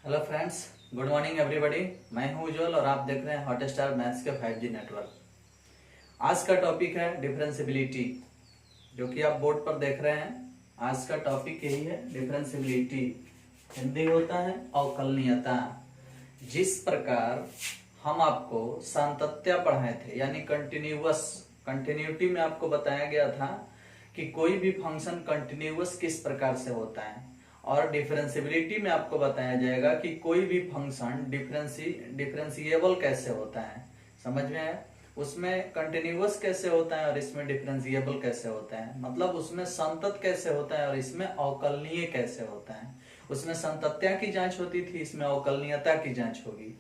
Hello friends, good morning everybody. मैं हूं उज्जवल और आप देख रहे हैं हॉटस्टार मैथ्स के 5G नेटवर्क। आज का टॉपिक है डिफरेंशियबिलिटी, जो कि आप बोर्ड पर देख रहे हैं। आज का टॉपिक यही है, डिफरेंशियबिलिटी। हिंदी होता है अवकलनीयता। जिस प्रकार हम आपको सातत्य पढ़ाए थे, यानी कंटिन्यूटी में आपको बताया गया था कि कोई भी फंक्शन कंटिन्यूअस किस प्रकार से होता है, और डिफरेंशियबिलिटी में आपको बताया जाएगा कि कोई भी फंक्शन डिफरेंशिएबल कैसे होता है। समझ में आया? उसमें कंटिन्यूअस कैसे होता है और इसमें डिफरेंशिएबल कैसे होता है, मतलब उसमें संतत कैसे होता है और इसमें अवकलनीय कैसे होता है। उसमें संतत्या की जांच होती थी, इसमें अवकलनीयता की जांच होगी।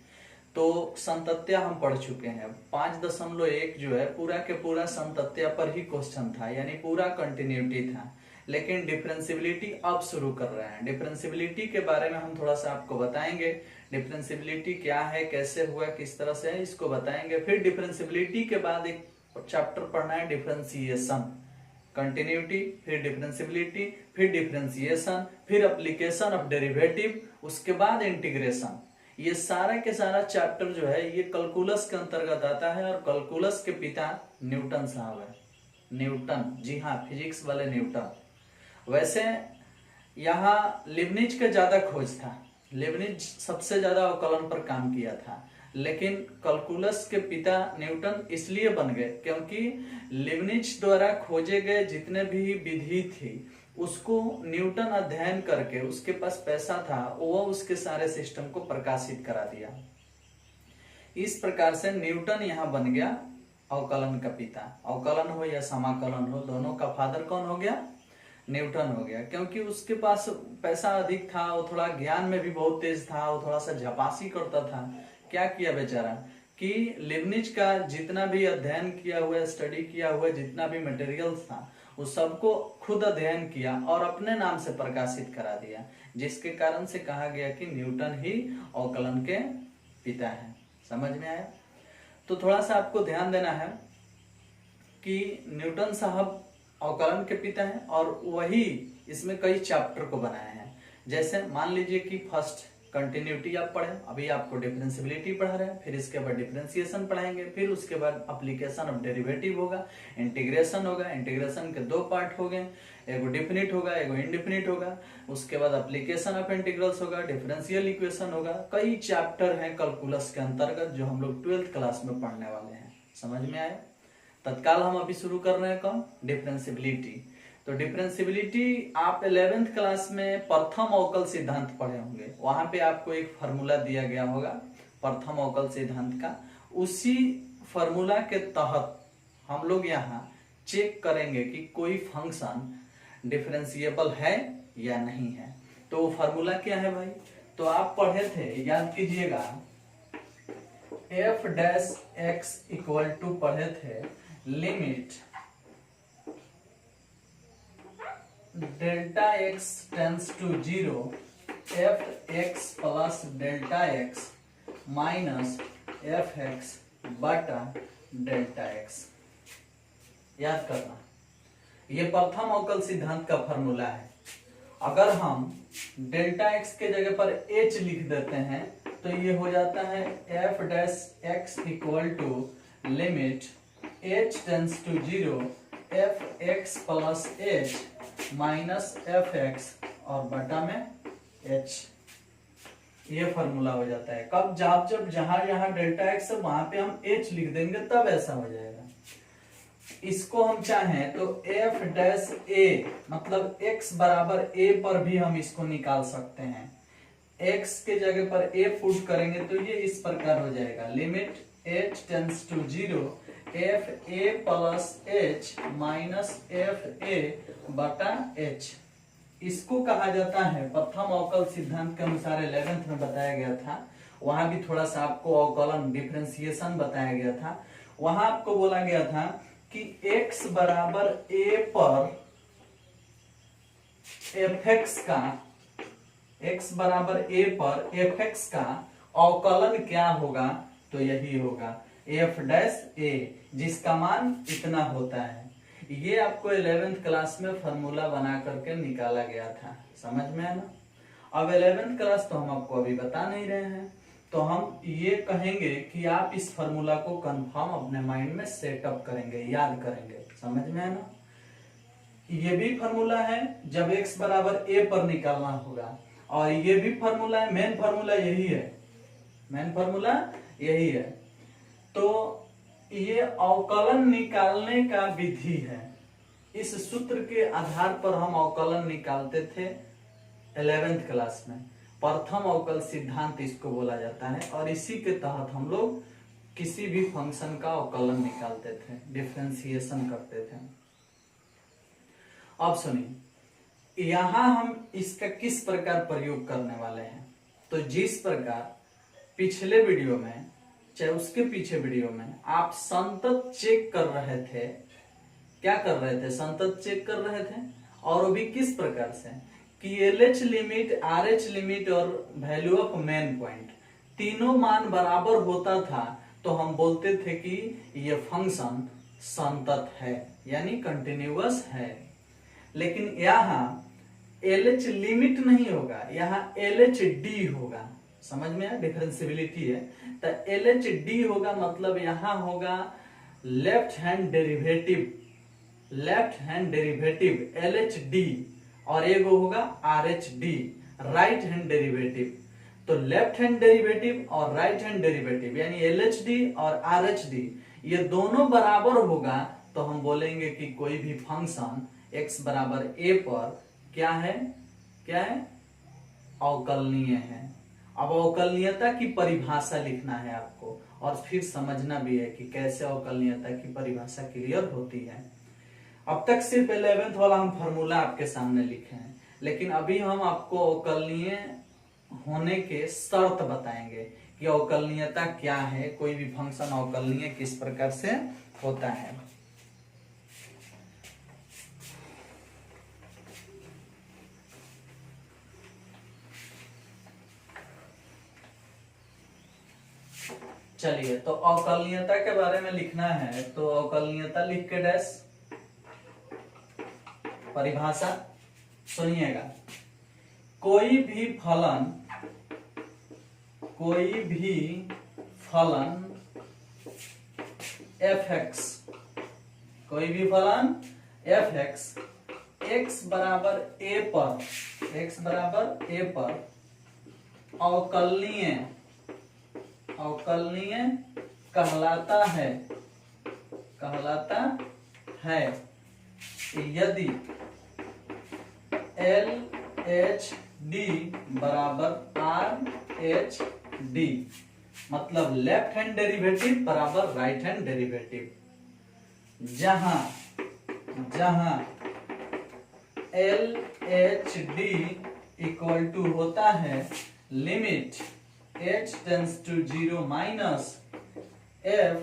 तो संतत्या हम पढ़ चुके हैं। 5.1 जो है पूरा के पूरा संतत्या पर ही क्वेश्चन था, यानी पूरा कंटिन्यूटी था। लेकिन डिफरेंशियबिलिटी अब शुरू कर रहे हैं। डिफरेंशियबिलिटी के बारे में हम थोड़ा सा आपको बताएंगे। डिफरेंशियबिलिटी क्या है, कैसे हुआ, किस तरह से है, इसको बताएंगे। फिर डिफरेंशियबिलिटी के बाद एक चैप्टर पढ़ना है, डिफरेंशिएशन। कंटिन्यूटी, फिर डिफरेंशियबिलिटी, फिर डिफरेंशिएशन, फिर एप्लीकेशन ऑफ डेरिवेटिव, उसके बाद इंटीग्रेशन। ये सारा के सारा चैप्टर जो है ये कैलकुलस के अंतर्गत आता है, और कैलकुलस के पिता न्यूटन साहब है। न्यूटन, जी हाँ, फिजिक्स वाले न्यूटन। वैसे यहाँ लिबनिज का ज्यादा खोज था। लिबनिज सबसे ज्यादा अवकलन पर काम किया था, लेकिन कैलकुलस के पिता न्यूटन इसलिए बन गए क्योंकि लिबनिज द्वारा खोजे गए जितने भी विधि थी उसको न्यूटन अध्ययन करके, उसके पास पैसा था, वो उसके सारे सिस्टम को प्रकाशित करा दिया। इस प्रकार से न्यूटन यहाँ बन गया अवकलन का पिता। अवकलन हो या समाकलन हो, दोनों का फादर कौन हो गया? न्यूटन हो गया, क्योंकि उसके पास पैसा अधिक था, वो थोड़ा ज्ञान में भी बहुत तेज था, वो थोड़ा सा झपासी करता था। क्या किया बेचारा कि लिबनिज का जितना भी अध्ययन किया हुआ, स्टडी किया हुआ जितना भी मटेरियल्स था, उस सबको खुद अध्ययन किया और अपने नाम से प्रकाशित करा दिया, जिसके कारण से कहा गया कि न्यूटन ही अवकलन के पिता है। समझ में आया? तो थोड़ा सा आपको ध्यान देना है कि न्यूटन साहब अवकलन के पिता हैं, और वही इसमें कई चैप्टर को बनाए हैं। जैसे मान लीजिए कि फर्स्ट कंटिन्यूटी आप पढ़े, अभी आपको डिफरेंशियबिलिटी पढ़ा रहे हैं, फिर इसके बाद डिफरेंशिएशन पढ़ाएंगे, फिर उसके बाद एप्लीकेशन ऑफ डेरिवेटिव होगा, इंटीग्रेशन होगा। इंटीग्रेशन के 2 पार्ट हो गए, एगो डिफिनिट होगा, एगो इनडिफिनिट होगा। उसके बाद एप्लीकेशन ऑफ इंटीग्रल्स होगा, डिफरेंशियल इक्वेशन होगा। कई चैप्टर हैं कैलकुलस के अंतर्गत जो हम लोग 12th क्लास में पढ़ने वाले हैं। समझ में आया? तत्काल हम अभी शुरू कर रहे हैं कौन? डिफरेंशियबिलिटी। तो डिफरेंशियबिलिटी आप 11th क्लास में प्रथम अवकल सिद्धांत पढ़े होंगे। वहां पे आपको एक फार्मूला दिया गया होगा प्रथम अवकल सिद्धांत का। उसी फार्मूला के तहत हम लोग यहाँ चेक करेंगे कि कोई फंक्शन डिफरेंशिएबल है या नहीं है। तो वो फार्मूला क्या है भाई? तो आप पढ़े थे, याद कीजिएगा, f' इक्वल टू पढ़े थे limit delta x tends to 0 f(x) plus delta x minus f(x) बटा डेल्टा x। याद करना, ये प्रथम अवकल सिद्धांत का फॉर्मूला है। अगर हम डेल्टा x के जगह पर h लिख देते हैं तो ये हो जाता है f' equal to limit h tends to 0 f(x) plus h minus f(x) और बटा में h। ये फॉर्मूला हो जाता है। कब? जब जहां डेल्टा x है वहां पे हम h लिख देंगे, तब ऐसा हो जाएगा। इसको हम चाहें तो f' मतलब x बराबर a पर भी हम इसको निकाल सकते हैं। x के जगह पर a पुट करेंगे तो ये इस प्रकार हो जाएगा, limit h tends to 0 f(a) plus h minus f(a) बटा h। इसको कहा जाता है, प्रथम अवकल सिद्धांत के अनुसार 11th में बताया गया था। वहां भी थोड़ा सा आपको अवकलन डिफरेंशिएशन बताया गया था। वहां आपको बोला गया था कि x बराबर a पर f(x) का, x बराबर a पर f(x) का अवकलन क्या होगा? तो यही होगा f'(a), जिसका मान इतना होता है। ये आपको 11th क्लास में फॉर्मूला बना करके निकाला गया था। समझ में है ना? अब 11th क्लास तो हम आपको अभी बता नहीं रहे हैं, तो हम ये कहेंगे कि आप इस फॉर्मूला को कंफर्म अपने माइंड में सेटअप करेंगे, याद करेंगे। समझ में है ना? ये भी फॉर्मूला है जब x बराबर a पर निकालना होगा, और ये भी फॉर्मूला है, मेन फॉर्मूला यही है, मेन फॉर्मूला यही है। तो ये अवकलन निकालने का विधि है, इस सूत्र के आधार पर हम अवकलन निकालते थे 11th क्लास में। प्रथम अवकल सिद्धांत इसको बोला जाता है, और इसी के तहत हम लोग किसी भी फंक्शन का अवकलन निकालते थे, डिफरेंशिएशन करते थे। अब सुनिए, यहां हम इसका किस प्रकार प्रयोग करने वाले हैं। तो जिस प्रकार पिछले वीडियो में, चाहे उसके पीछे वीडियो में आप संतत चेक कर रहे थे, क्या कर रहे थे, संतत चेक कर रहे थे, और वो भी किस प्रकार से कि LH लिमिट, RH लिमिट और वैल्यू ऑफ मेन पॉइंट तीनों मान बराबर होता था, तो हम बोलते थे कि ये फंक्शन संतत है, यानी कंटिन्यूअस है। लेकिन यहाँ LH लिमिट नहीं होगा, यहाँ LHD होगा। समझ में आया? डिफरेंशिएबिलिटी है तो LHD होगा, मतलब यहाँ होगा left hand derivative, left hand derivative LHD, और एक होगा RH_D, राइट हैंड डेरिवेटिव। तो लेफ्ट हैंड डेरिवेटिव और राइट हैंड डेरिवेटिव यानी LHD और RH_D ये दोनों बराबर होगा, तो हम बोलेंगे कि कोई भी फंक्शन x बराबर a पर क्या है, क्या है, अवकलनीय है। अब अवकलनीयता की परिभाषा लिखना है आपको, और फिर समझना भी है कि कैसे अवकलनीयता की परिभाषा क्लियर होती है। अब तक सिर्फ 11th वाला हम फॉर्मूला आपके सामने लिखे हैं, लेकिन अभी हम आपको अवकलनीय होने के शर्त बताएंगे कि अवकलनीयता क्या है, कोई भी फंक्शन अवकलनीय किस प्रकार से होता है। चलिए, तो अवकलनीयता के बारे में लिखना है, तो अवकलनीयता लिख के डैश परिभाषा सुनिएगा। कोई भी फलन fx, कोई भी फलन fx x बराबर a पर अवकलनीय कहलाता है यदि LHD बराबर RH_D, मतलब लेफ्ट हैंड डेरिवेटिव बराबर राइट हैंड डेरिवेटिव, जहां LHD इक्वल टू होता है limit h tends to 0 minus f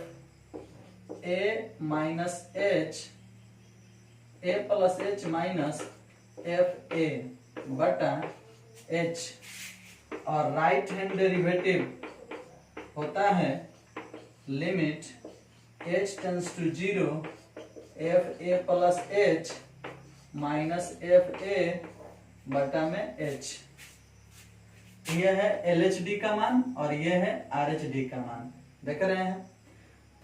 a minus h a plus h minus f a बटा h, और राइट हैंड डेरिवेटिव होता है limit h tends to 0 f a plus h minus f a बटा में h। यह है LHD का मान और यह है RH_D का मान। देख रहे हैं,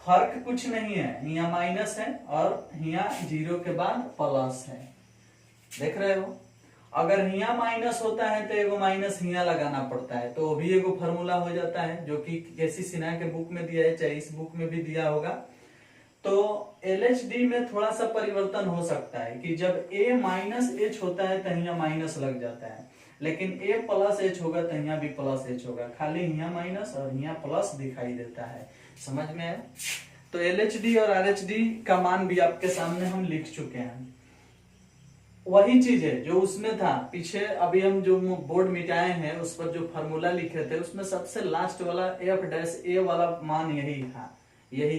फर्क कुछ नहीं है, यहाँ माइनस है और यहाँ 0 के बाद प्लस है। देख रहे हो, अगर यहाँ माइनस होता है तो एगो माइनस यहाँ लगाना पड़ता है, तो वो भी एगो फॉर्मूला हो जाता है, जो कि केसी सिन्हा के बुक में दिया है, चाहे इस बुक में भी दिया होगा। तो LHD में थोड़ा सा परिवर्तन हो सकता है कि जब a माइनस h होता है तो यहाँ माइनस लग जाता है, लेकिन a प्लस h होगा तो यहाँ भी प्लस h होगा, खाली यहाँ माइनस और यहाँ प्लस दिखाई देता है। समझ में है? तो LHD और RH_D का मान भी आपके सामने हम लिख चुके हैं। वही चीज है जो उसमें था पीछे, अभी हम जो बोर्ड मिटाए हैं उस पर जो फॉर्मूला लिखे थे उसमें सबसे लास्ट वाला f-a वाला मान यही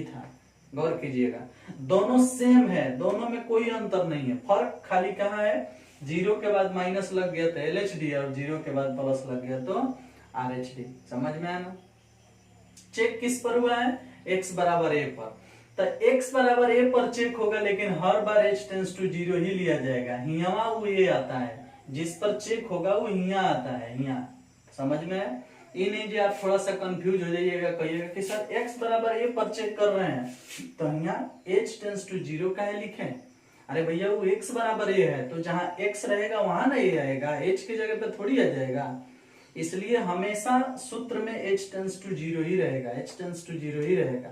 था। गौर कीजिएगा, दोनों सेम है, दोनों में कोई अंतर नहीं है, फर्क खाली कहाँ है, 0 के बाद माइनस लग गया तो LHD और 0 के बाद प्लस लग गया तो RH_D। समझ में आया ना? चेक किस पर हुआ है, x बराबर a पर, तो x बराबर a पर चेक होगा, लेकिन हर बार h टेंड्स टू 0 ही लिया जाएगा। यहाँ वो ये आता है, जिस पर चेक होगा वो यहाँ आता है, यहाँ। समझ में है? ये नहीं जी आप थोड़ा सा कंफ्यूज हो जाइएगा, कहिएगा कि सर x बराबर a पर चेक कर रहे हैं तो यहाँ h टेंस टू 0 काहे लिखें? अरे भैया वो x बराबर a है तो जहां x रहेगा वहां ना a आएगा, h की जगह पे थोड़ी आ जाएगा। इसलिए हमेशा सूत्र में h टेंस टू 0 ही रहेगा, h टेंस टू 0 ही रहेगा।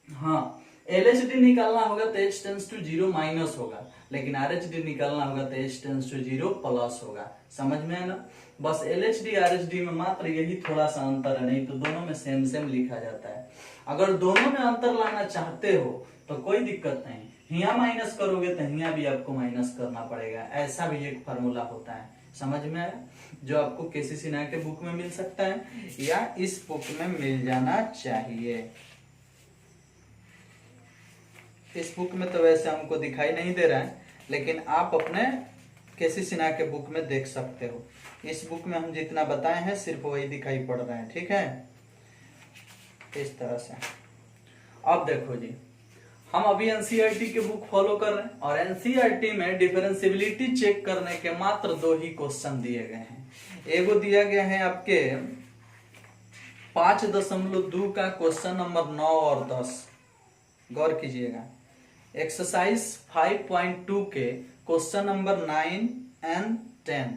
हाँ, LHD निकालना होगा तो h टेंस टू 0 माइनस होगा, लेकिन RHD निकालना होगा तो h टेंस टू 0 प्लस होगा। समझ में है ना? बस LHD RHD में मात्र यही थोड़ा सा अंतर है, नहीं तो दोनों में सेम सेम लिखा जाता है। अगर दोनों में अंतर लाना चाहते हो तो कोई दिक्कत नहीं, यहाँ माइनस करोगे तो यहाँ भी आपको माइनस करना पड़ेगा, ऐसा भी एक फार्मूला होता है। समझ में आया? जो आपको केसी सिन्हा के बुक में मिल सकता है या इस बुक में मिल जाना चाहिए। इस बुक में तो वैसे हमको दिखाई नहीं दे रहा है, लेकिन आप अपने केसी सिन्हा के बुक में देख सकते हो। इस बुक में हम जितना बताए हैं सिर्फ वही दिखाई पड़ रहा है, ठीक है? इस तरह से। अब देखो जी, हम अभी एनसीईआरटी के बुक फॉलो कर रहे हैं और एनसीईआरटी में डिफरेंशियबिलिटी चेक करने के मात्र 2 ही क्वेश्चन दिए गए हैं। एगो दिया गया है आपके 5.2 का क्वेश्चन नंबर 9 और 10, गौर कीजिएगा। एक्सरसाइज 5.2 के क्वेश्चन नंबर 9 एंड 10,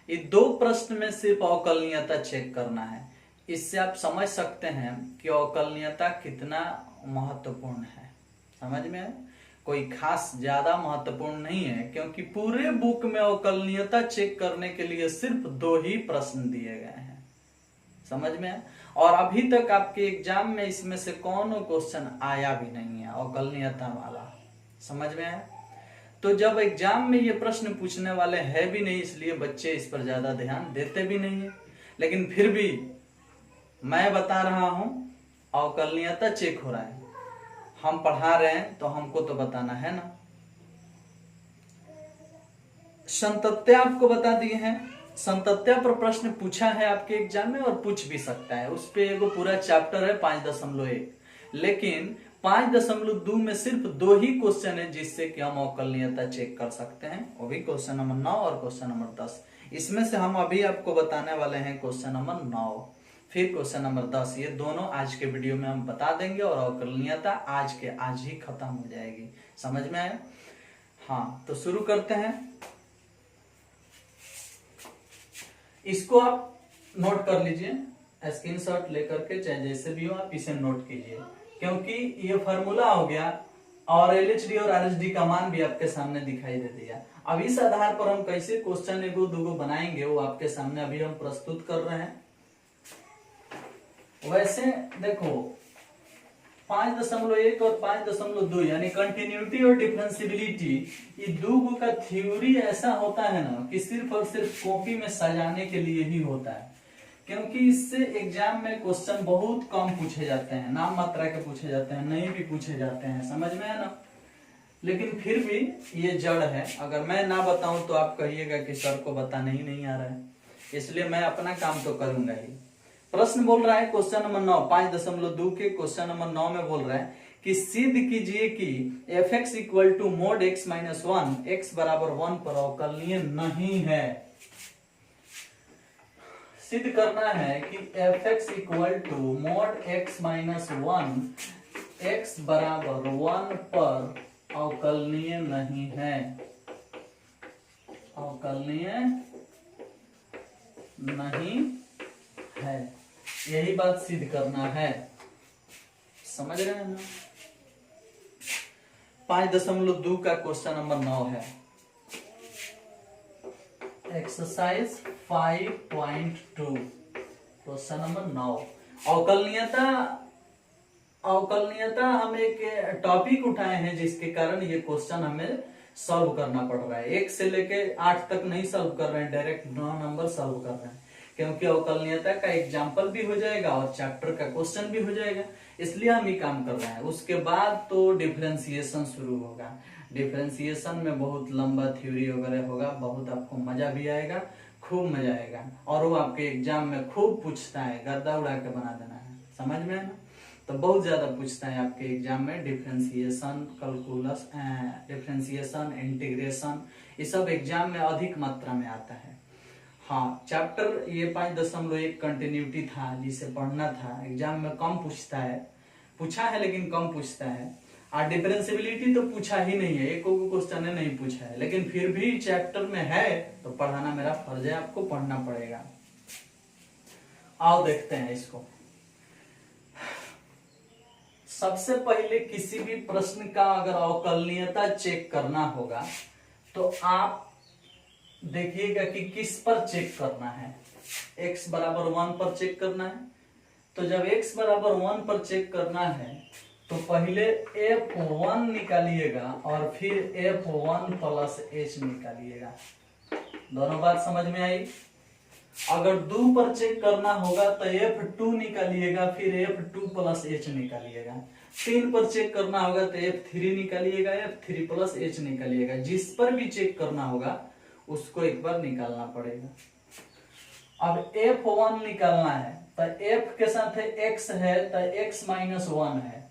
ये 2 प्रश्न में सिर्फ अवकलनीयता चेक करना है। इससे आप समझ सकते हैं कि अवकलनीयता कितना महत्वपूर्ण है। समझ में? कोई खास ज्यादा महत्वपूर्ण नहीं है, क्योंकि पूरे बुक में अवकलनीयता चेक करने के लिए सिर्फ 2 ही प्रश्न दिए गए हैं। समझ में? और अभी तक आपके एग्जाम में इसमें से कौन क्वेश्चन आया भी नहीं है अवकलनीयता वाला। समझ में आया? तो जब एग्जाम में ये प्रश्न पूछने वाले हैं भी नहीं, इसलिए बच्चे इस पर ज्यादा ध्यान देते भी नहीं है। लेकिन फिर भी मैं बता रहा हूं, अवकलनीयता चेक हो रहा है, हम पढ़ा रहे हैं तो हमको तो बताना है ना। संतत्या आपको बता दिए हैं, संतत्या पर प्रश्न पूछा है आपके एग्जाम में और पूछ भी सकता है। उस पे एगो पूरा चैप्टर है 5.1, लेकिन 5.2 में सिर्फ 2 ही क्वेश्चन है जिससे कि हम अवकलनीयता चेक कर सकते हैं, वो भी क्वेश्चन नंबर 9 और क्वेश्चन नंबर 10। इसमें से हम अभी आपको बताने वाले हैं क्वेश्चन नंबर 9, फिर क्वेश्चन नंबर 10। ये दोनों आज के वीडियो में हम बता देंगे और अवकलनीयता आज के आज ही खत्म हो जाएगी। समझ में आया? हाँ, तो शुरू करते हैं। इसको आप नोट कर लीजिए, स्क्रीनशॉट लेकर के, चाहे जैसे भी हो आप इसे नोट कीजिए, क्योंकि ये फार्मूला हो गया और LHD और RHD का मान भी आपके सामने दिखाई दे दिया। अब इस आधार पर हम कैसे क्वेश्चन एगो दूगो बनाएंगे वो आपके सामने अभी हम प्रस्तुत कर रहे हैं। वैसे देखो 5.1 और 5.2 यानी कंटिन्यूटी और डिफरेंशियबिलिटी, ये दो का थ्योरी ऐसा होता है ना कि सिर्फ और सिर्फ कॉपी में सजाने के लिए ही होता है, क्योंकि इससे एग्जाम में क्वेश्चन बहुत कम पूछे जाते हैं, नाम मात्रा के पूछे जाते हैं, नहीं भी पूछे जाते हैं। समझ में है ना? लेकिन फिर भी ये जड़ है, अगर मैं ना बताऊं तो आप कहिएगा कि सर को बताने ही नहीं आ रहा है, इसलिए मैं अपना काम तो करूंगा ही। प्रश्न बोल रहा है क्वेश्चन नंबर 9, 5.2 के क्वेश्चन नंबर 9 में बोल रहा है कि सिद्ध कीजिए कि fx equal to mod x minus 1 x बराबर 1 पर अवकलनीय नहीं है। सिद्ध करना है कि fx equal to mod x minus 1 x बराबर 1 पर अवकलनीय नहीं है, अवकलनीय नहीं है, यही बात सिद्ध करना है। समझ रहे हैं ना? 5.2 का क्वेश्चन नंबर 9 है, एक्सरसाइज 5.2 क्वेश्चन नंबर 9। अवकलनीयता हम एक टॉपिक उठाए हैं जिसके कारण ये क्वेश्चन हमें सॉल्व करना पड़ रहा है। 1 से लेके 8 तक नहीं सॉल्व कर रहे हैं, डायरेक्ट 9 नंबर सॉल्व कर रहे हैं, क्योंकि अवकलनीयता का एग्जाम्पल भी हो जाएगा और चैप्टर का क्वेश्चन भी हो जाएगा, इसलिए हम ये काम कर रहे हैं। उसके बाद तो डिफरेंशिएशन शुरू होगा। डिफरेंशिएशन में बहुत लंबा थ्योरी वगैरह होगा, बहुत आपको मजा भी आएगा, खूब मजा आएगा, और वो आपके एग्जाम में खूब पूछता है, गर्दा उड़ा के बना देना है। समझ में है ना? तो बहुत ज्यादा पूछता है आपके एग्जाम में, डिफरेंशिएशन, कैलकुलस, डिफरेंशिएशन, इंटीग्रेशन, ये सब एग्जाम में अधिक मात्रा में आता है। हाँ, चैप्टर ये 5.1 कंटिन्यूटी था जिसे पढ़ना था, एग्जाम में कम पूछता है, पूछा है लेकिन कम पूछता है। और डिफरेंशिएबिलिटी तो पूछा ही नहीं है, एक क्वेश्चन ने नहीं पूछा है, लेकिन फिर भी चैप्टर में है तो पढ़ाना मेरा फर्ज है, आपको पढ़ना पड़ेगा। आओ देखते हैं इसको। सबसे पहले किसी भी प्रश्न का अगर अवकलनीयता चेक करना होगा तो आप देखिएगा कि किस पर चेक करना है। x बराबर 1 पर चेक करना है। तो जब x बराबर 1 पर चेक करना है तो पहले f1 निकालिएगा और फिर f1 प्लस h निकालिएगा। दोनों बात समझ में आई। अगर 2 पर चेक करना होगा तो f2 निकालिएगा, फिर f2 प्लस h निकालिएगा। 3 पर चेक करना होगा तो f3 निकालिएगा, f3 प्लस h निकालिएगा। जिस पर भी चेक करना होगा उसको एक बार निकालना पड़ेगा। अब f1 निकालना है तो f के साथ x है तो x माइनस 1 है,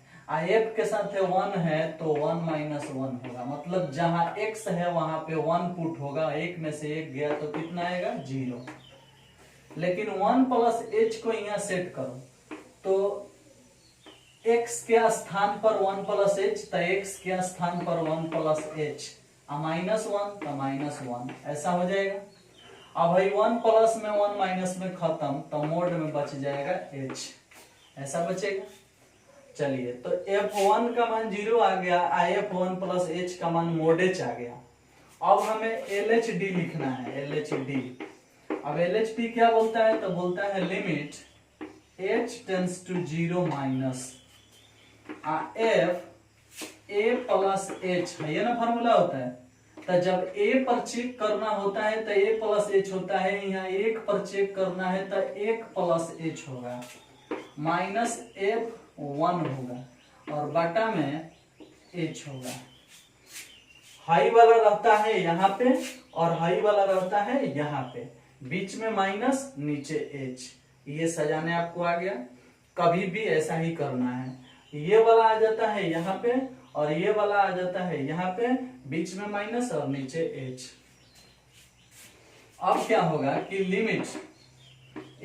f के साथ 1 है तो 1 माइनस 1 होगा। मतलब जहां x है वहां पे 1 पुट होगा, एक में से एक गया तो कितना आएगा 0। लेकिन 1 प्लस h को यहाँ सेट करो तो x के स्थान पर 1 प्लस h तो x के स्थान पर 1 प्लस h, माइनस 1 तो माइनस 1, ऐसा हो जाएगा। अब भाई 1 प्लस में 1 माइनस में खत्म तो मोड में बच जाएगा h, ऐसा बचेगा। चलिए तो f1 का मान 0 आ गया, f1 प्लस h का मान मोड h आ गया। अब हमें LHD लिखना है, LHD। अब LHD क्या बोलता है तो बोलता है limit h tends to 0 minus f a plus h है, ये ना फॉर्मूला होता है। तो जब a पर चेक करना होता है तो a प्लस h होता है, यहाँ 1 पर चेक करना है तो 1 प्लस h होगा, माइनस f1 होगा और बटा में h होगा। हाई वाला रहता है यहाँ पे और हाई वाला रहता है यहाँ पे, बीच में माइनस नीचे h। ये सजाने आपको आ गया। कभी भी ऐसा ही करना है, ये वाला आ जाता है यहाँ पे और ये वाला आ जाता है यहाँ पे, बीच में माइनस और नीचे h। अब क्या होगा कि limit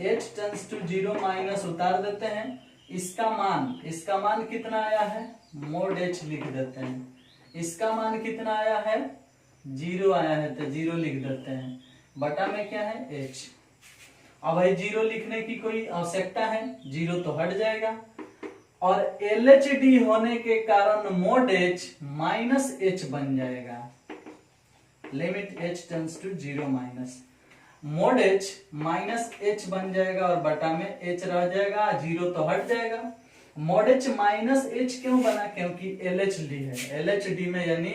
h tends to 0 minus उतार देते हैं, इसका मान कितना आया है मोड h लिख देते हैं। इसका मान कितना आया है 0 आया है तो 0 लिख देते हैं, बटा में क्या है h। अब भाई 0 लिखने की कोई आवश्यकता है, 0 तो हट जाएगा और LHD होने के कारण मोड h माइनस h बन जाएगा। Limit h tends to 0 minus, mod h minus h बन जाएगा और बटा में h रह जाएगा, 0 तो हट जाएगा। मोड h माइनस h क्यों बना, क्योंकि LHD है। LHD में यानी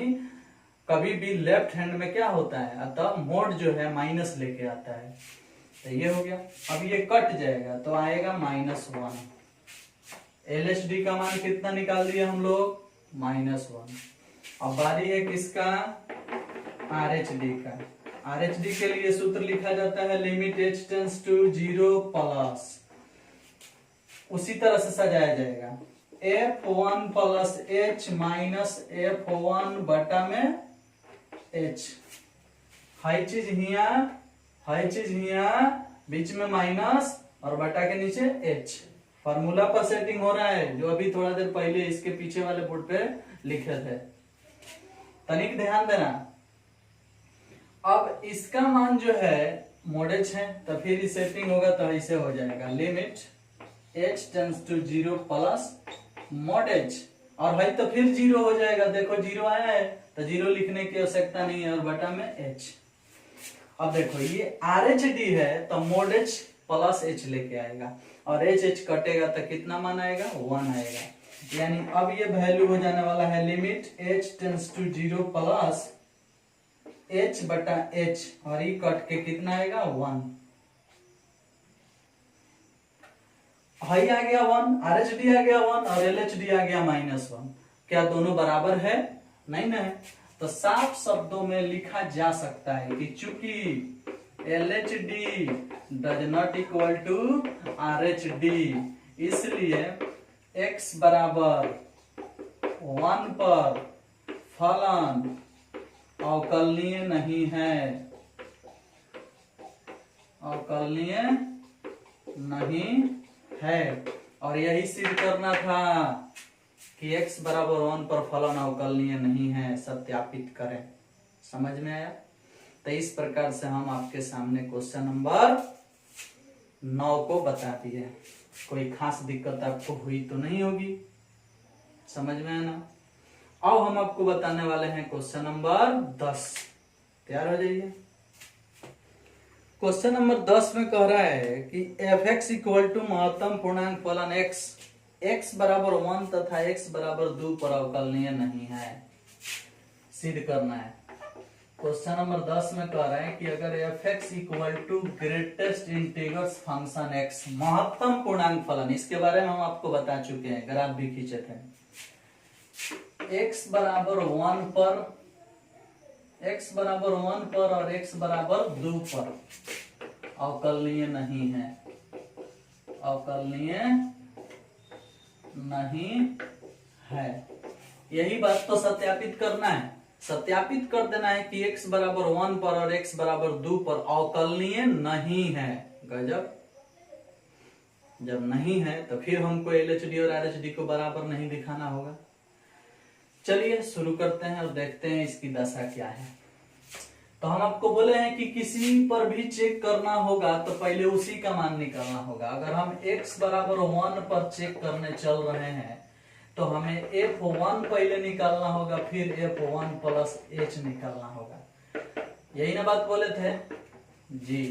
कभी भी लेफ्ट हैंड में क्या होता है, अतः मोड जो है माइनस लेके आता है। तो ये हो गया। अब ये कट जाएगा तो आएगा -1। LHD का मान कितना निकाल दिया हम लोग, -1। अब बारी है किसका, RHD का। RHD के लिए सूत्र लिखा जाता है limit h tends to 0 plus, उसी तरह से सजाया जाएगा, f1 plus h minus f1 बटा में h। हाई चीज हिया, बीच में माइनस और बटा के नीचे h। फार्मूला पर सेटिंग हो रहा है जो अभी थोड़ा देर पहले इसके पीछे वाले बोर्ड पे लिखे थे, तनिक ध्यान देना। अब इसका मान जो है मोड h है तो फिर सेटिंग होगा तो ऐसे हो जाएगा limit h tends to 0 plus mod h, और भाई तो फिर 0 हो जाएगा, देखो 0 आया है तो 0 लिखने की आवश्यकता नहीं है और बटा में h। अब देखो ये RHD है तो मोड h प्लस h लेके आएगा और h कटेगा तो कितना मान आएगा 1 आएगा। यानी अब ये वैल्यू हो जाने वाला है limit h tends to 0 plus h बटा h और ये कट के कितना आएगा 1। हाई आ गया 1, RHD आ गया 1 और LHD आ गया -1। क्या दोनों बराबर है, नहीं ना है। तो साफ शब्दों में लिखा जा सकता है कि चूंकि LHD does not equal to RHD, इसलिए x बराबर 1 पर फलन अवकलनीय नहीं है, अवकलनीय नहीं है। और यही सिद्ध करना था कि x बराबर 1 पर फलन अवकलनीय नहीं है, सत्यापित करें। समझ में आया? तो इस प्रकार से हम आपके सामने क्वेश्चन नंबर 9 को बता दिए। कोई खास दिक्कत आपको हुई तो नहीं होगी, समझ में आया ना? अब हम आपको बताने वाले हैं क्वेश्चन नंबर 10। तैयार हो जाइए। क्वेश्चन नंबर 10 में कह रहा है कि f(x) इक्वल टू महत्तम पूर्णांक फलन x बराबर 1 तथा x बराबर 2 पर अवकलनीय नहीं है, सिद्ध करना है। क्वेश्चन नंबर 10 में कह रहा है कि अगर f(x) equal to greatest integrals function x, महत्तम पूर्णांक फलन, इसके बारे में हम आपको बता चुके हैं, ग्राफ भी खींचे थे। x बराबर 1 पर और x बराबर 2 पर अवकलनीय नहीं है, अवकलनीय नहीं है। यही बात तो सत्यापित करना है। सत्यापित कर देना है कि x बराबर 1 पर और x बराबर 2 पर अवकलनीय नहीं है। गजब। जब नहीं है तो फिर हमको LHD और RHD को बराबर नहीं दिखाना होगा। चलिए शुरू करते हैं और देखते हैं इसकी दशा क्या है। तो हम आपको बोले हैं कि किसी पर भी चेक करना होगा तो पहले उसी का मान निकालना होगा। अगर हम x बराबर 1 पर चेक करने चल रहे हैं तो हमें f1 पहले निकालना होगा, फिर f1 प्लस h निकालना होगा। यही ना बात बोले थे जी।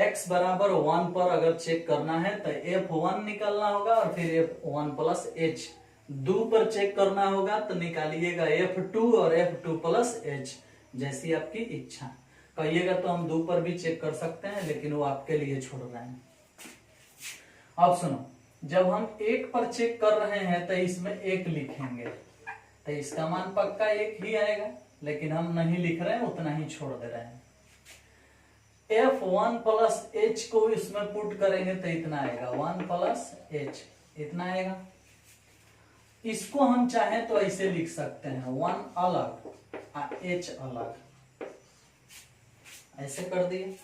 x बराबर 1 पर अगर चेक करना है तो f1 निकालना होगा और फिर f1 प्लस h। 2 पर चेक करना होगा तो निकालिएगा f2 और f2 प्लस h, जैसी आपकी इच्छा। कहिएगा तो हम 2 पर भी चेक कर सकते हैं, लेकिन वो आपके लिए छोड़ रहे हैं। अब सुनो, जब हम 1 पर चेक कर रहे हैं तो इसमें 1 लिखेंगे तो इसका मान पक्का 1 ही आएगा, लेकिन हम नहीं लिख रहे हैं, उतना ही छोड़ दे रहे हैं। f1 प्लस h को इसमें पुट करेंगे तो इतना आएगा, 1 प्लस h, इतना आएगा। इसको हम चाहे तो ऐसे लिख सकते हैं, 1 अलग h अलग, ऐसे कर दिए।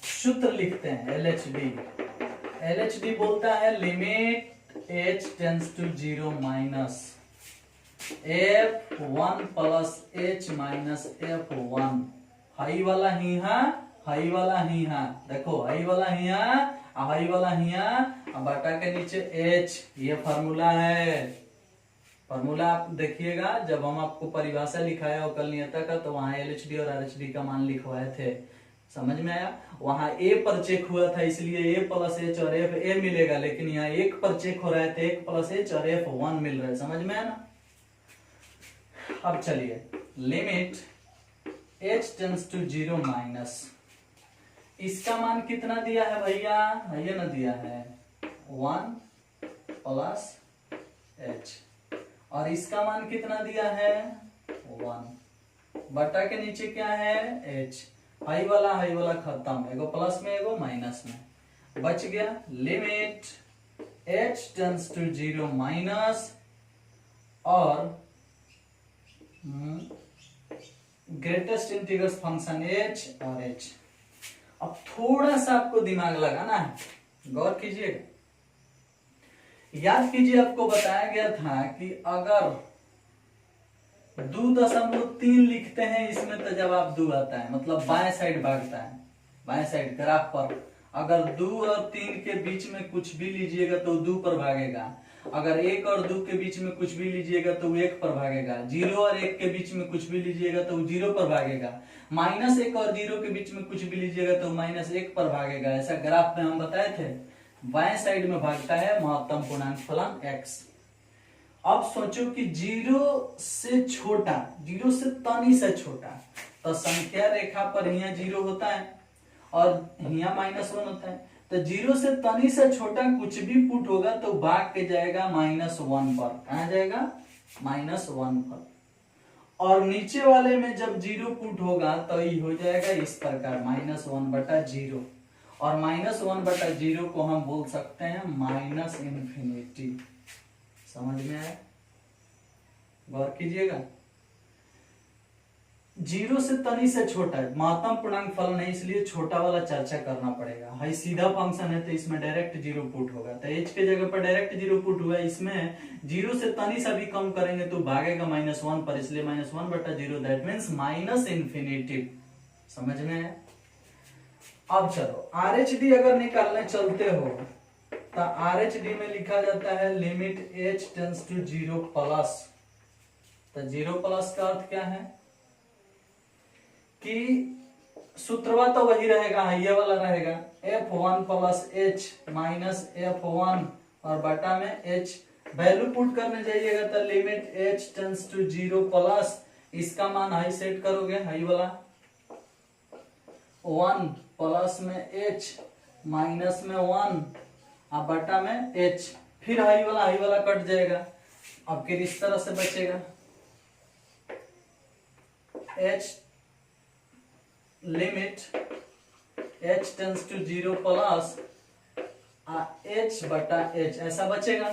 सूत्र लिखते हैं LHD बोलता है limit h tends to 0 minus f1 plus h minus f1। हाई वाला ही हाई वाला ही देखो, हाई वाला ही हाई वाला ही बटा के नीचे h, ये फार्मूला है। फार्मूला आप देखिएगा, जब हम आपको परिभाषा लिखाया अवकलनीयता का तो वहां LHD और RHD का मान लिखवाए थे। समझ में आया? वहां a पर चेक हुआ था, इसलिए a प्लस h और f a मिलेगा, लेकिन यहाँ 1 पर चेक हो रहा है तो 1 प्लस h और f1 मिल रहा है। समझ में आया ना? अब चलिए, limit h tends to 0 minus, इसका मान कितना दिया है भैया? भैया ना दिया है 1 प्लस h, और इसका मान कितना दिया है? 1 बटा के नीचे क्या है? h। हाई वाला खत्म, एगो प्लस में एगो माइनस में बच गया। Limit h tends to 0 minus और ग्रेटेस्ट इंटीग्रल्स फंक्शन h और h। अब थोड़ा सा आपको दिमाग लगाना है, गौर कीजिएगा। याद कीजिए, आपको बताया गया था कि अगर 2.3 लिखते हैं इसमें तो जवाब 2 आता है, मतलब बाएं साइड भागता है। बाएं साइड ग्राफ पर अगर 2 और 3 के बीच में कुछ भी लीजिएगा तो 2 पर भागेगा। अगर 1 और 2 के बीच में कुछ भी लीजिएगा तो 1 पर भागेगा। 0 और 1 के बीच में कुछ भी लीजिएगा तो 0 पर भागेगा। -1 और 0 के बीच में कुछ भी लीजिएगा तो -1 पर भागेगा। ऐसा ग्राफ में हम बताए थे। बाएं साइड में भागता है महत्तम पूर्णांक फलन x। अब सोचो कि 0 से छोटा, 0 से तनी से छोटा, तो संख्या रेखा पर यहाँ 0 होता है और यहाँ -1 होता है। तो 0 से तनी से छोटा कुछ भी पुट होगा तो भाग के जाएगा -1 पर। कहाँ जाएगा? -1 पर। और नीचे वाले में जब 0 पुट होगा तो ये हो जाएगा इस प्रकार, -1/0। और -1/0 को हम बोल सकते हैं -∞। समझ में आया? गौर कीजिएगा। 0 से तनी से छोटा है, महत्तम पूर्णांक फलन है, इसलिए छोटा वाला चर्चा करना पड़ेगा। हाई सीधा फंक्शन है तो इसमें डायरेक्ट 0 पुट होगा, तो h के जगह पर डायरेक्ट 0 पुट हुआ। इसमें 0 से तनी सा भी कम करेंगे तो भागेगा -1 पर, इसलिए -1/0, दैट मीन्स माइनस इन्फिनिटी। समझ में है? अब चलो RHD अगर निकालने चलते हो तो RHD में लिखा जाता है limit h tends to 0 plus. तो 0 प्लस का अर्थ क्या है कि सूत्रवा तो वही रहेगा, ये वाला रहेगा f1 plus h minus f1 और बटा में h। वैल्यू पुट करने जाइएगा तो limit h tends to 0 plus, इसका मान हाई सेट करोगे, हाई वाला 1 प्लस में h माइनस में 1 और बटा में h, फिर हाई वाला कट जाएगा। अब फिर इस तरह से बचेगा h limit h tends to 0 plus h बटा h, ऐसा बचेगा।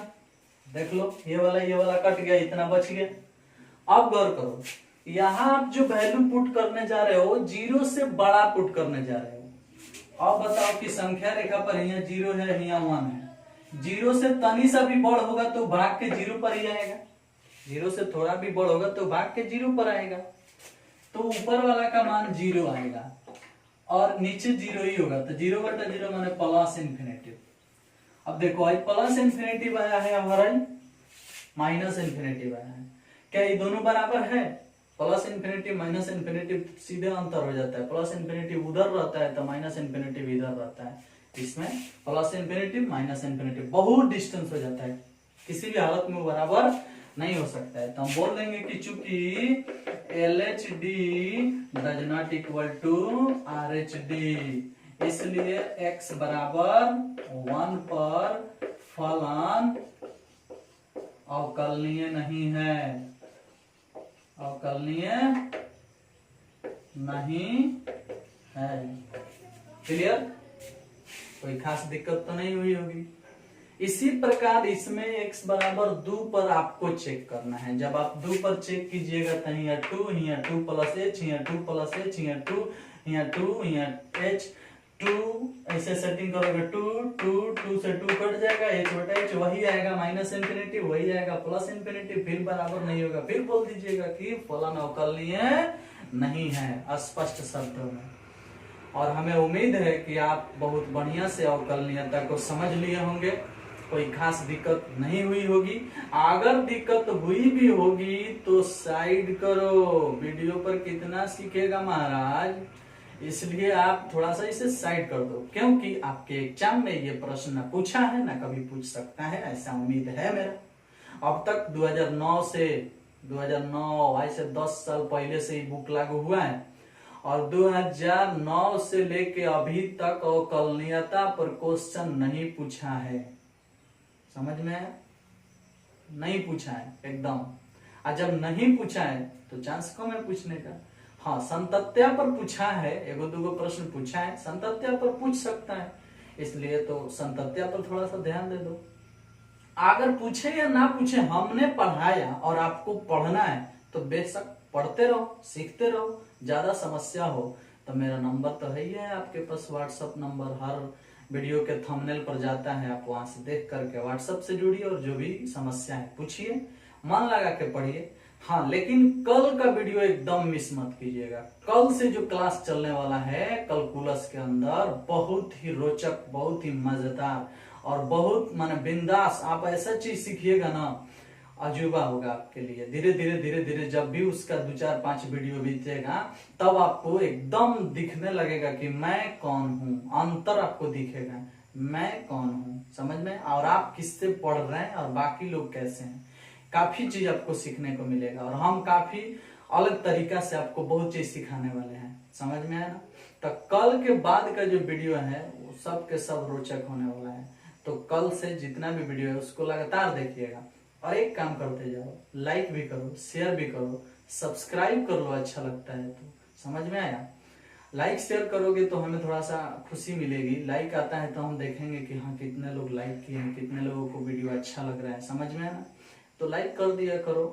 देख लो ये वाला कट गया, इतना बच गया। अब गौर करो, यहां आप जो वैल्यू पुट करने जा रहे हो 0 से बड़ा पुट करने जा रहे हो। अब बताओ कि संख्या रेखा पर यहाँ 0 है, यहाँ 1 है। 0 से तनी सा भी बड़ होगा तो भाग के 0 पर ही आएगा, 0 से थोड़ा भी बड़ होगा तो भाग के 0 पर आएगा। तो ऊपर वाला का मान 0 आएगा और नीचे 0 ही होगा, तो 0/0 माने प्लस इन्फिनिटी। अब देखो आई प्लस इन्फिनिटी आया है, हमारा माइनस इन्फिनिटी आया है। क्या ये दोनों बराबर है? प्लस इन्फिनिटी माइनस इन्फिनिटी सीधे अंतर हो जाता है, प्लस इन्फिनिटी उधर रहता है तो माइनस इन्फिनिटी भी इधर रहता है। इसमें प्लस इन्फिनिटी माइनस इन्फिनिटी बहुत डिस्टेंस हो जाता है, किसी भी हालत में बराबर नहीं हो सकता है। तो हम बोल देंगे कि चूंकि LHD does not equal to RHD, इसलिए x बराबर 1 पर फलन अवकलनीय नहीं है, अवकलनीय नहीं है। क्लियर? कोई खास दिक्कत तो नहीं हुई होगी। इसी प्रकार इसमें x बराबर 2 पर आपको चेक करना है। जब आप 2 पर चेक कीजिएगा तो यहाँ 2 प्लस h, यहाँ 2 प्लस h, यहाँ 2, यहाँ 2, यहाँ h, 2 ऐसे सेटिंग करोगे, 2 से 2 कट जाएगा, h बटा h वही आएगा, माइनस इन्फिनिटी वही आएगा, प्लस इन्फिनिटी फिर बराबर नहीं होगा। फिर बोल दीजिएगा कि फलन अवकलनीय नहीं है, स्पष्ट शब्दों में। और हमें उम्मीद है कि आप बहुत बढ़िया से अवकलनीयता को समझ लिए होंगे, कोई खास दिक्कत नहीं हुई होगी। अगर दिक्कत हुई भी होगी तो साइड करो, वीडियो पर कितना सीखेगा महाराज, इसलिए आप थोड़ा सा इसे साइड कर दो, क्योंकि आपके एग्जाम में ये प्रश्न पूछा है ना कभी पूछ सकता है, ऐसा उम्मीद है मेरा। अब तक 2009 आज से 10 साल पहले से ही बुक लागू हुआ है और 2009 से लेके अभी तक अवकलनीयता पर क्वेश्चन नहीं पूछा है। समझ में है? नहीं पूछा है एकदम। और जब नहीं पूछा है तो चांस कम है पूछने का। हाँ, संतत्या पर पूछा है, एगो दूगो प्रश्न पूछा है, संतत्या पर पूछ सकता है, इसलिए तो संतत्या पर थोड़ा सा ध्यान दे दो। अगर पूछे या ना पूछे, हमने पढ़ाया और आपको पढ़ना है तो बेशक पढ़ते रहो, सीखते रहो। ज्यादा समस्या हो तो मेरा नंबर तो है ही है आपके पास, व्हाट्सएप नंबर हर वीडियो के थंबनेल पर जाता है, आप वहां से देख करके व्हाट्सएप से जुड़िए और जो भी समस्या है पूछिए, मन लगा के पढ़िए। हाँ, लेकिन कल का वीडियो एकदम मिस मत कीजिएगा। कल से जो क्लास चलने वाला है कैलकुलस के अंदर, बहुत ही रोचक, बहुत ही मजेदार और बहुत माने बिंदास, आप ऐसा चीज सीखिएगा ना, अजूबा होगा आपके लिए। धीरे धीरे जब भी उसका 2-4-5 वीडियो बीतेगा तब आपको एकदम दिखने लगेगा कि मैं कौन हूँ, अंतर आपको दिखेगा, मैं कौन हूँ, समझ में, और आप किससे पढ़ रहे हैं और बाकी लोग कैसे हैं। काफी चीज आपको सीखने को मिलेगा और हम काफी अलग तरीका से आपको बहुत चीज सिखाने वाले हैं, समझ में आया ना। तो कल के बाद का जो वीडियो है वो सब के सब रोचक होने वाला है, तो कल से जितना भी वीडियो है उसको लगातार देखिएगा। और एक काम करते जाओ, लाइक भी करो, शेयर भी करो, सब्सक्राइब कर लो अच्छा लगता है तो, समझ में आया। लाइक शेयर करोगे तो हमें थोड़ा सा खुशी मिलेगी, लाइक आता है तो हम देखेंगे कि हाँ कितने लोग लाइक किए हैं, कितने लोगों को वीडियो अच्छा लग रहा है, समझ में है ना। तो लाइक कर दिया करो,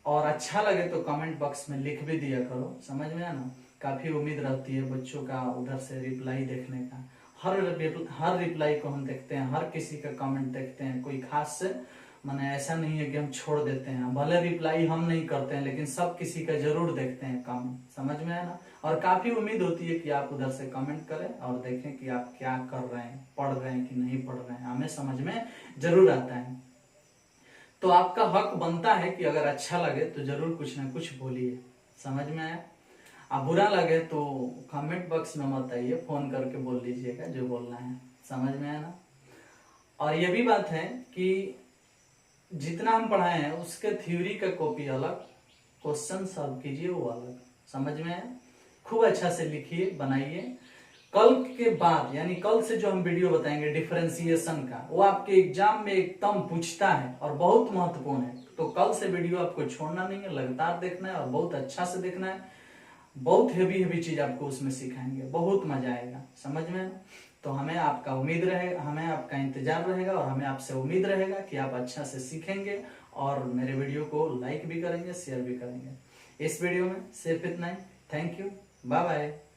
और अच्छा लगे तो कमेंट बॉक्स में लिख भी दिया करो। समझ में आया ना? काफी उम्मीद रहती है बच्चों का उधर से रिप्लाई देखने का। हर रिप्लाई को हम देखते हैं, हर किसी का कमेंट देखते हैं, कोई खास से माने ऐसा नहीं है कि हम छोड़ देते हैं। भले रिप्लाई हम नहीं करते हैं लेकिन सब किसी का जरूर देखते हैं कमेंट। समझ में आया ना? और काफी उम्मीद होती है कि आप उधर से कमेंट करें और देखें कि आप क्या कर रहे हैं, पढ़ रहे हैं कि नहीं पढ़ रहे हैं। हमें समझ में जरूर आता है। तो आपका हक बनता है कि अगर अच्छा लगे तो जरूर कुछ ना कुछ बोलिए। समझ में आया? अब बुरा लगे तो कमेंट बॉक्स में मत आइए, फोन करके बोल दीजिएगा जो बोलना है। समझ में आया ना? और ये भी बात है कि जितना हम पढ़ाए हैं उसके थ्योरी का कॉपी अलग, क्वेश्चन सॉल्व कीजिए वो अलग। समझ में आया? खूब अच्छा से लिखिए, बनाइए। कल के बाद यानी कल से जो हम वीडियो बताएंगे डिफरेंशिएशन का, वो आपके एग्जाम में एकदम पूछता है और बहुत महत्वपूर्ण है। तो कल से वीडियो आपको छोड़ना नहीं है, लगातार देखना है और बहुत अच्छा से देखना है। बहुत हेवी चीज आपको उसमें सिखाएंगे, बहुत मजा आएगा। समझ में? तो हमें आपका उम्मीद रहे, हमें आपका इंतजार रहेगा और हमें आपसे उम्मीद रहेगा कि आप अच्छा से सीखेंगे और मेरे वीडियो को लाइक भी करेंगे, शेयर भी करेंगे। इस वीडियो में सिर्फ इतना ही। Thank you, bye bye.